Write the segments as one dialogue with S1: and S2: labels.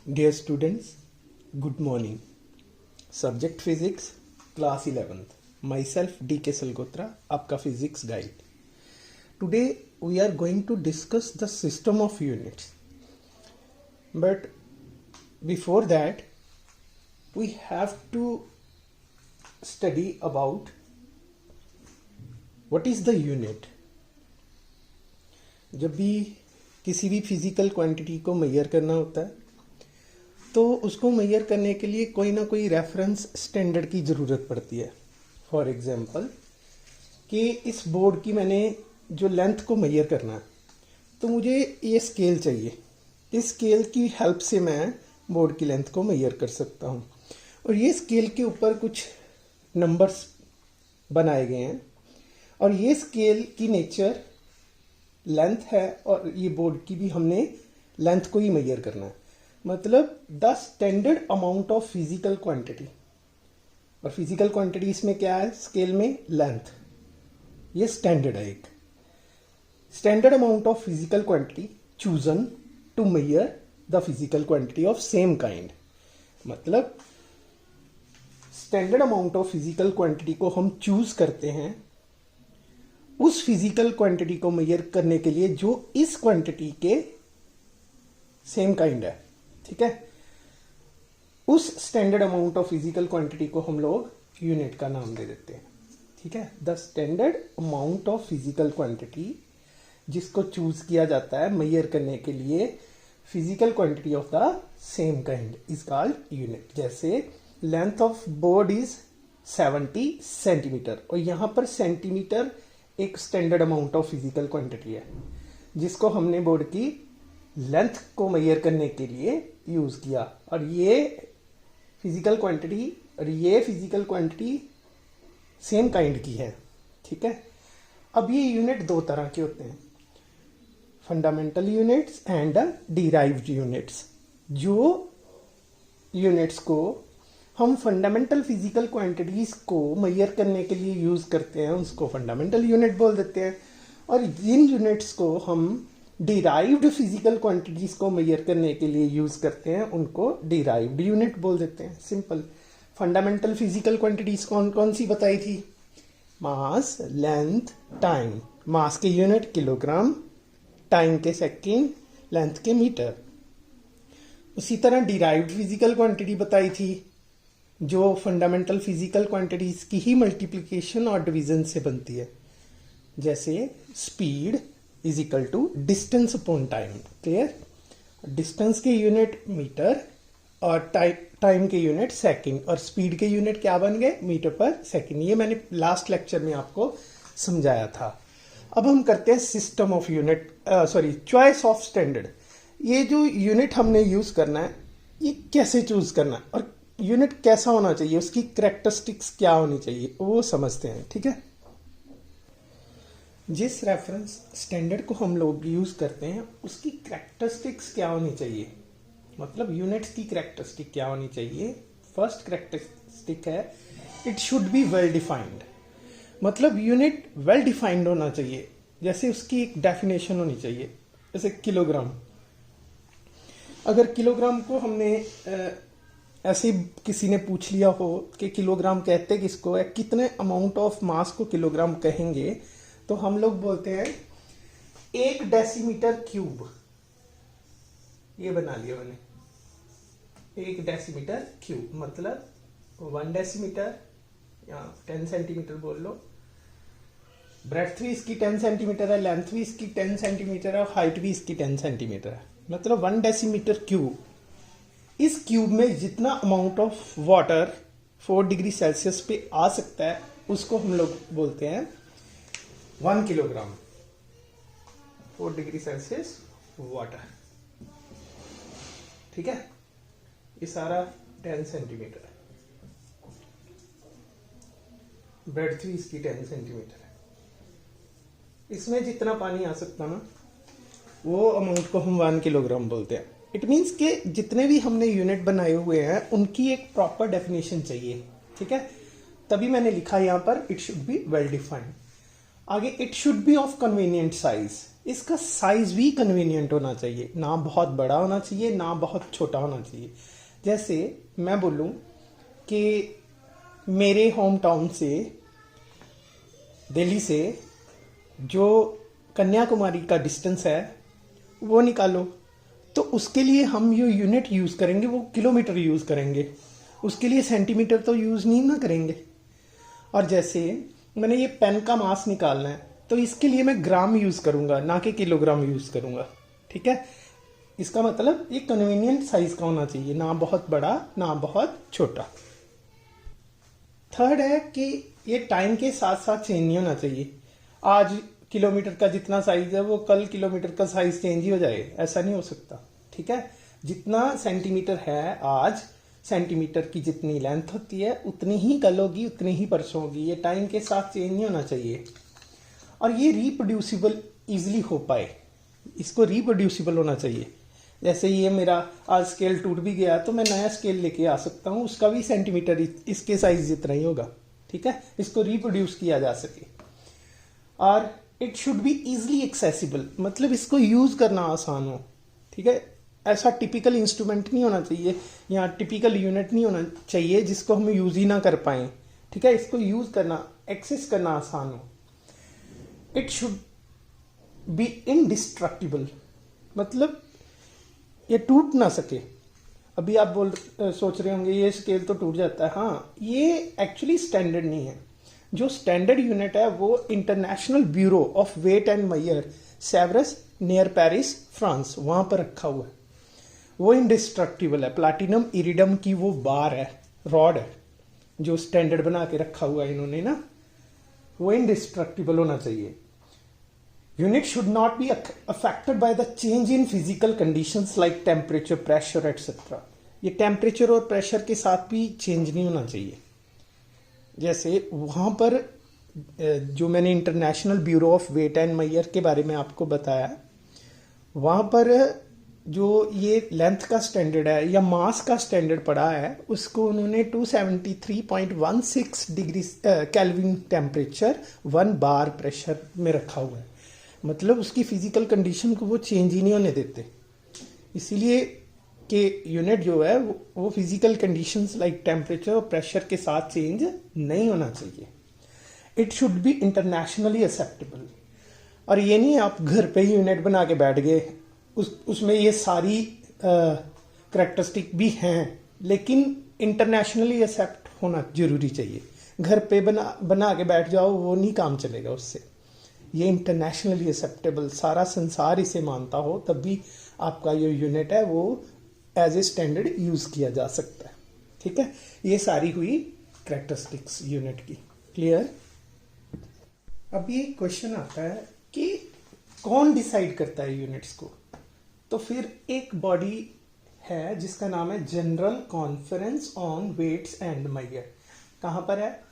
S1: Dear students, good morning. Subject Physics, Class 11th. Myself D.K. Salgotra, आपका Physics Guide. Today we are going to discuss the system of units. But before that, we have to study about what is the unit. जब भी किसी भी physical quantity को major करना होता है तो उसको मेजर करने के लिए कोई ना कोई रेफरेंस स्टैंडर्ड की ज़रूरत पड़ती है. फॉर एग्जांपल कि इस बोर्ड की मैंने जो लेंथ को मेजर करना है तो मुझे ये स्केल चाहिए. इस स्केल की हेल्प से मैं बोर्ड की लेंथ को मेजर कर सकता हूँ और ये स्केल के ऊपर कुछ नंबर्स बनाए गए हैं और ये स्केल की नेचर लेंथ है और ये बोर्ड की भी हमने लेंथ को ही मेजर करना है. मतलब the standard amount of physical quantity, और फिजिकल क्वांटिटी इसमें क्या है स्केल में लेंथ. ये स्टैंडर्ड है. एक standard amount of physical quantity chosen to measure the physical quantity of same kind. मतलब standard amount of physical quantity को हम चूज करते हैं उस फिजिकल क्वांटिटी को मेजर करने के लिए जो इस क्वांटिटी के सेम काइंड है. ठीक है, उस standard amount of physical quantity को हम लोग यूनिट का नाम दे देते हैं. ठीक है, the standard amount of physical quantity जिसको चूज किया जाता है मेजर करने के लिए physical quantity of the same kind is called unit. जैसे length of board is 70 centimetre और यहां पर सेंटीमीटर एक standard amount of physical quantity है जिसको हमने बोर्ड की लेंथ को मेजर करने के लिए यूज किया. और ये फिजिकल क्वांटिटी सेम काइंड की है. ठीक है, अब ये यूनिट दो तरह के होते हैं, fundamental units and derived units. जो यूनिट्स को हम फंडामेंटल फिजिकल क्वांटिटीज को मेजर करने के लिए यूज करते हैं उसको फंडामेंटल यूनिट बोल देते हैं और जिन यूनिट्स को हम डिराइव्ड फिजिकल क्वांटिटीज को मेजर करने के लिए यूज करते हैं उनको डिराइव्ड यूनिट बोल देते हैं. सिंपल. फंडामेंटल फिजिकल क्वांटिटीज कौन कौन सी बताई थी? मास, लेंथ, टाइम. मास के यूनिट किलोग्राम, टाइम के सेकेंड, लेंथ के मीटर. उसी तरह डिराइव्ड फिजिकल क्वांटिटी बताई थी जो फंडामेंटल फिजिकल क्वांटिटीज की ही मल्टीप्लिकेशन और डिवीजन से बनती है. जैसे speed is equal to distance upon time. Clear? Distance के यूनिट मीटर और टाइम के यूनिट सेकंड और स्पीड के यूनिट क्या बन गए? मीटर पर सेकंड. ये मैंने लास्ट लेक्चर में आपको समझाया था. अब हम करते हैं system of unit, choice of standard. ये जो यूनिट हमने यूज करना है ये कैसे चूज करना है और यूनिट कैसा होना चाहिए, उसकी कैरेक्टरिस्टिक्स क्या होनी चाहिए वो समझते हैं. ठीक है, जिस रेफरेंस स्टैंडर्ड को हम लोग यूज करते हैं उसकी कैरेक्टरिस्टिक्स क्या होनी चाहिए, मतलब यूनिट्स की कैरेक्टरिस्टिक क्या होनी चाहिए. फर्स्ट कैरेक्टरिस्टिक है it should be well defined. मतलब यूनिट वेल डिफाइंड होना चाहिए. जैसे उसकी एक डेफिनेशन होनी चाहिए. जैसे किलोग्राम. अगर किलोग्राम को हमने ऐसे किसी ने पूछ लिया हो कि किलोग्राम कहते किसको है, कितने अमाउंट ऑफ मास को किलोग्राम कहेंगे, तो हम लोग बोलते हैं 1 डेसीमीटर क्यूब. ये बना लिया मैंने, 1 डेसीमीटर क्यूब मतलब 1 डेसीमीटर या 10 सेंटीमीटर बोल लो. ब्रेड्थ भी इसकी 10 सेंटीमीटर है, लेंथ भी इसकी 10 सेंटीमीटर है और हाइट भी इसकी 10 सेंटीमीटर है. मतलब 1 डेसीमीटर क्यूब. इस क्यूब में जितना amount of water 4 degree Celsius पे आ सकता है उसको हम लोग बोलते हैं 1 किलोग्राम. 4 degree Celsius water. ठीक है, ये सारा 10 सेंटीमीटर है. ब्रेड्थ भी इसकी 10 सेंटीमीटर है. इसमें जितना पानी आ सकता ना वो अमाउंट को हम 1 किलोग्राम बोलते हैं. इट मीन्स कि जितने भी हमने यूनिट बनाए हुए हैं उनकी एक प्रॉपर डेफिनेशन चाहिए. ठीक है, तभी मैंने लिखा यहां पर it should be well defined. आगे it should be of convenient size. इसका साइज भी कन्वीनियंट होना चाहिए, ना बहुत बड़ा होना चाहिए ना बहुत छोटा होना चाहिए। जैसे मैं बोलूँ कि मेरे होम टाउन से, दिल्ली से जो कन्याकुमारी का डिस्टेंस है वो निकालो, तो उसके लिए हम जो यूनिट यूज़ करेंगे वो किलोमीटर यूज़ करेंगे, उसके लिए सेंटीमीटर तो यूज़ नहीं ना करेंगे। और जैसे मैंने ये पेन का मास निकालना है तो इसके लिए मैं ग्राम यूज़ करूँगा ना कि किलोग्राम यूज़ करूँगा। ठीक है, इसका मतलब ये कन्वीनियंट साइज का होना चाहिए, ना बहुत बड़ा ना बहुत छोटा। थर्ड है कि ये टाइम के साथ साथ चेंज नहीं होना चाहिए। आज किलोमीटर का जितना साइज है वो कल किलोमीटर का साइज चेंज ही हो जाए, ऐसा नहीं हो सकता। ठीक है, जितना सेंटीमीटर है आज, सेंटीमीटर की जितनी लेंथ होती है उतनी ही कल होगी, उतनी ही परसों होगी। ये टाइम के साथ चेंज नहीं होना चाहिए। और ये रिप्रोड्यूसिबल इजीली हो पाए, इसको रिप्रोड्यूसिबल होना चाहिए। जैसे ये मेरा आज स्केल टूट भी गया तो मैं नया स्केल लेके आ सकता हूँ, उसका भी सेंटीमीटर इसके साइज जितना ही होगा। ठीक है, इसको रिप्रोड्यूस किया जा सके। और it should be easily accessible, मतलब इसको यूज करना आसान हो। ठीक है, ऐसा टिपिकल इंस्ट्रूमेंट नहीं होना चाहिए या टिपिकल यूनिट नहीं होना चाहिए जिसको हम यूज ही ना कर पाए। ठीक है, इसको यूज करना, एक्सेस करना आसान हो। इट शुड बी इनडिस्ट्रक्टिबल, मतलब ये टूट ना सके। अभी आप सोच रहे होंगे ये स्केल तो टूट जाता है। हाँ, ये एक्चुअली स्टैंडर्ड नहीं है। जो स्टैंडर्ड यूनिट है वो international bureau of weight and measure, Sevres near Paris France, वहां पर रखा हुआ है। वो इंडिस्ट्रक्टिबल है। प्लैटिनम इरिडम की वो बार है, रॉड है, जो स्टैंडर्ड बना के रखा हुआ है इन्होंने ना, वो इंडिस्ट्रक्टिबल होना चाहिए। Unit should not be affected by the change in physical conditions like temperature, pressure, etc. ये टेम्परेचर और प्रेशर के साथ भी चेंज नहीं होना चाहिए। जैसे वहाँ पर जो मैंने international bureau of weight and measure के बारे में आपको बताया, वहाँ पर जो ये लेंथ का स्टैंडर्ड है या मास का स्टैंडर्ड पड़ा है, उसको उन्होंने 273.16 डिग्री केल्विन टेम्परेचर 1 बार प्रेशर में रखा हुआ है। मतलब उसकी फिजिकल कंडीशन को वो चेंज ही नहीं होने देते। इसीलिए कि यूनिट जो है वो फिजिकल कंडीशंस लाइक टेम्परेचर और प्रेशर के साथ चेंज नहीं होना चाहिए। It should B internationally acceptable. और ये नहीं आप घर पे ही यूनिट बना के बैठ गए, उसमें ये सारी करैक्टरिस्टिक भी हैं, लेकिन इंटरनेशनली एक्सेप्ट होना जरूरी चाहिए। घर पे बना के बैठ जाओ, वो नहीं काम चलेगा उससे। ये इंटरनेशनली एक्सेप्टेबल, सारा संसार इसे मानता हो, तब भी आपका ये यूनिट है वो एज ए स्टैंडर्ड यूज किया जा सकता है। ठीक है, ये सारी हुई करैक्टरिस्टिक्स यूनिट की। क्लियर? अब ये क्वेश्चन आता है कि कौन डिसाइड करता है यूनिट्स को? तो फिर एक बॉडी है जिसका नाम है general conference on weights and measure. कहाँ पर है?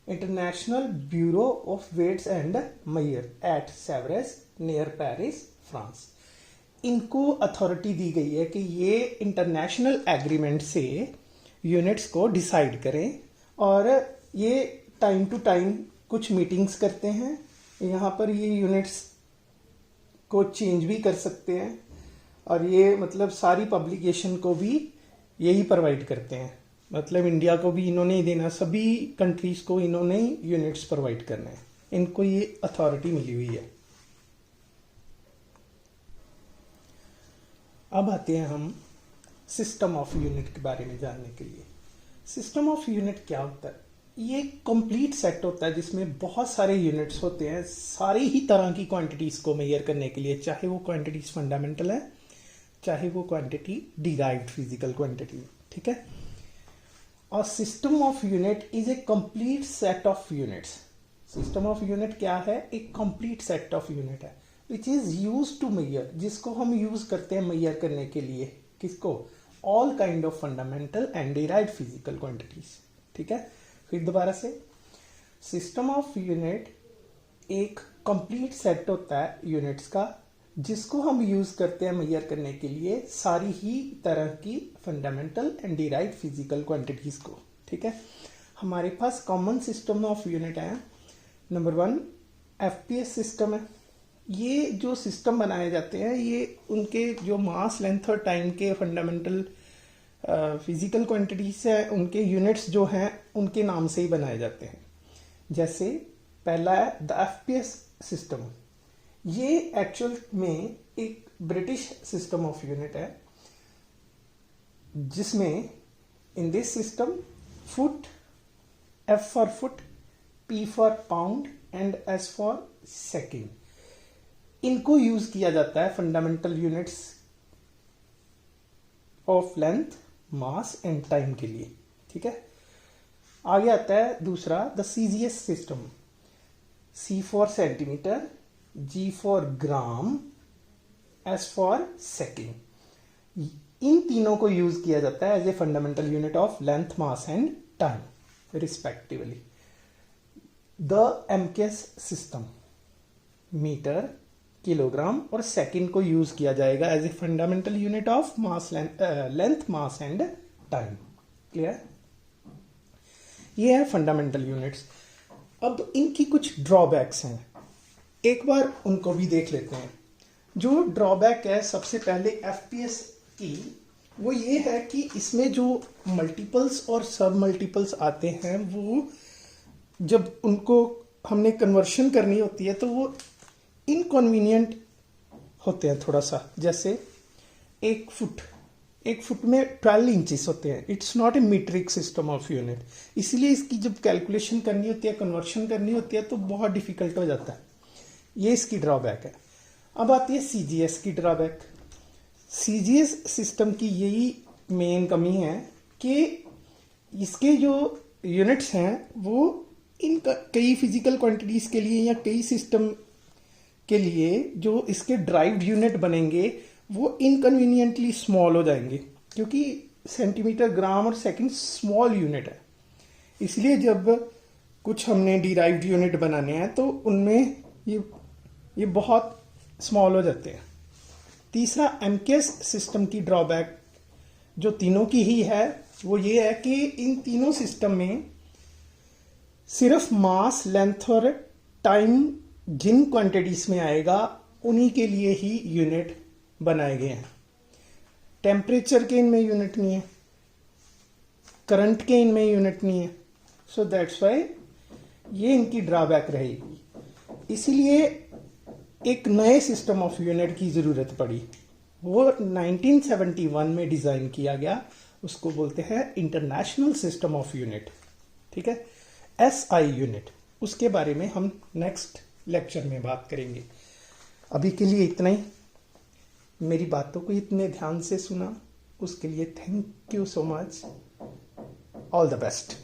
S1: International bureau of weights and measure at Sevres near Paris France. इनको अथॉरिटी दी गई है कि ये इंटरनेशनल एग्रीमेंट से यूनिट्स को डिसाइड करें, और ये टाइम टू टाइम कुछ मीटिंग्स करते हैं। यहाँ पर ये यूनिट्स को चेंज भी कर सकते हैं, और ये मतलब सारी पब्लिकेशन को भी यही प्रोवाइड करते हैं। मतलब इंडिया को भी इन्होंने ही देना, सभी कंट्रीज को इन्होंने ही यूनिट्स प्रोवाइड करने हैं। इनको ये अथॉरिटी मिली हुई है। अब आते हैं हम सिस्टम ऑफ यूनिट के बारे में जानने के लिए। सिस्टम ऑफ यूनिट क्या होता है? ये कंप्लीट सेट होता है जिसमें बहुत सारे यूनिट्स होते हैं सारी ही तरह की क्वांटिटीज को मेजर करने के लिए, चाहे वो क्वांटिटीज फंडामेंटल है, चाहे वो क्वांटिटी डिराइव्ड फिजिकल क्वांटिटी। ठीक है, और system of unit is a complete set of units. System of unit क्या है? एक कंप्लीट सेट ऑफ यूनिट है which is use to measure, जिसको हम यूज करते हैं मेजर करने के लिए। किसको? All kind of fundamental and derived physical quantities. ठीक है, फिर दोबारा से, सिस्टम ऑफ यूनिट एक कंप्लीट सेट होता है यूनिट्स का जिसको हम यूज करते हैं मेजर करने के लिए सारी ही तरह की fundamental and derived physical quantities को। ठीक है, हमारे पास कॉमन सिस्टम ऑफ यूनिट है। नंबर 1 एफपीएस सिस्टम है, ये जो सिस्टम बनाए जाते हैं ये उनके जो मास लेंथ और टाइम के फंडामेंटल फिजिकल क्वांटिटीज है, उनके यूनिट्स जो हैं उनके नाम से ही बनाए जाते हैं। जैसे पहला है द एफपीएस सिस्टम। ये एक्चुअल में एक ब्रिटिश सिस्टम ऑफ यूनिट है, जिसमें in this system foot, F for foot, P for pound and S for second, इनको यूज किया जाता है fundamental units of length, mass and time के लिए। ठीक है, आगे आता है दूसरा the CGS system. C for centimetre, G for gram, S for second. इन तीनों को यूज किया जाता है as a fundamental unit of length, mass and time respectively. The MKS system, meter, kilogram और सेकंड को यूज किया जाएगा as a fundamental unit of mass, length, mass and time. Clear? ये है फंडामेंटल यूनिट्स। अब इनकी कुछ ड्रॉबैक्स हैं, एक बार उनको भी देख लेते हैं। जो ड्रॉबैक है सबसे पहले एफपीएस की, वो ये है कि इसमें जो मल्टीपल्स और सब मल्टीपल्स आते हैं, वो जब उनको हमने कन्वर्शन करनी होती है तो वो इनकन्वीनियंट होते हैं थोड़ा सा। जैसे एक फुट में 12 इंचेस होते हैं। It's not a metric system of unit, इसलिए इसकी जब कैलकुलेशन करनी होती है, कन्वर्शन करनी होती है, तो बहुत डिफिकल्ट हो जाता है। ये इसकी ड्रॉबैक है। अब आती है सीजीएस की ड्रॉबैक। सीजीएस सिस्टम की यही मेन कमी है कि इसके जो यूनिट्स हैं वो इन कई फिजिकल क्वांटिटीज के लिए या कई सिस्टम के लिए जो इसके ड्राइव्ड यूनिट बनेंगे वो इनकन्वीनियंटली स्मॉल हो जाएंगे, क्योंकि सेंटीमीटर, ग्राम और सेकंड स्मॉल यूनिट है। इसलिए जब कुछ हमने डिराइव्ड यूनिट बनाने हैं तो उनमें ये बहुत स्मॉल हो जाते हैं। तीसरा एमकेएस सिस्टम की ड्रॉबैक जो तीनों की ही है वो ये है कि इन तीनों सिस्टम में सिर्फ मास, लेंथ और टाइम जिन क्वांटिटीज में आएगा उन्हीं के लिए ही यूनिट बनाए गए हैं। टेम्परेचर के इनमें यूनिट नहीं है, करंट के इनमें यूनिट नहीं है। सो दैट्स वाई ये इनकी ड्रॉबैक रहेगी। इसीलिए एक नए सिस्टम ऑफ यूनिट की जरूरत पड़ी। वो 1971 में डिजाइन किया गया, उसको बोलते हैं इंटरनेशनल सिस्टम ऑफ यूनिट। ठीक है, एसआई यूनिट। उसके बारे में हम नेक्स्ट लेक्चर में बात करेंगे। अभी के लिए इतना ही। मेरी बातों को इतने ध्यान से सुना उसके लिए thank you so much. All the best.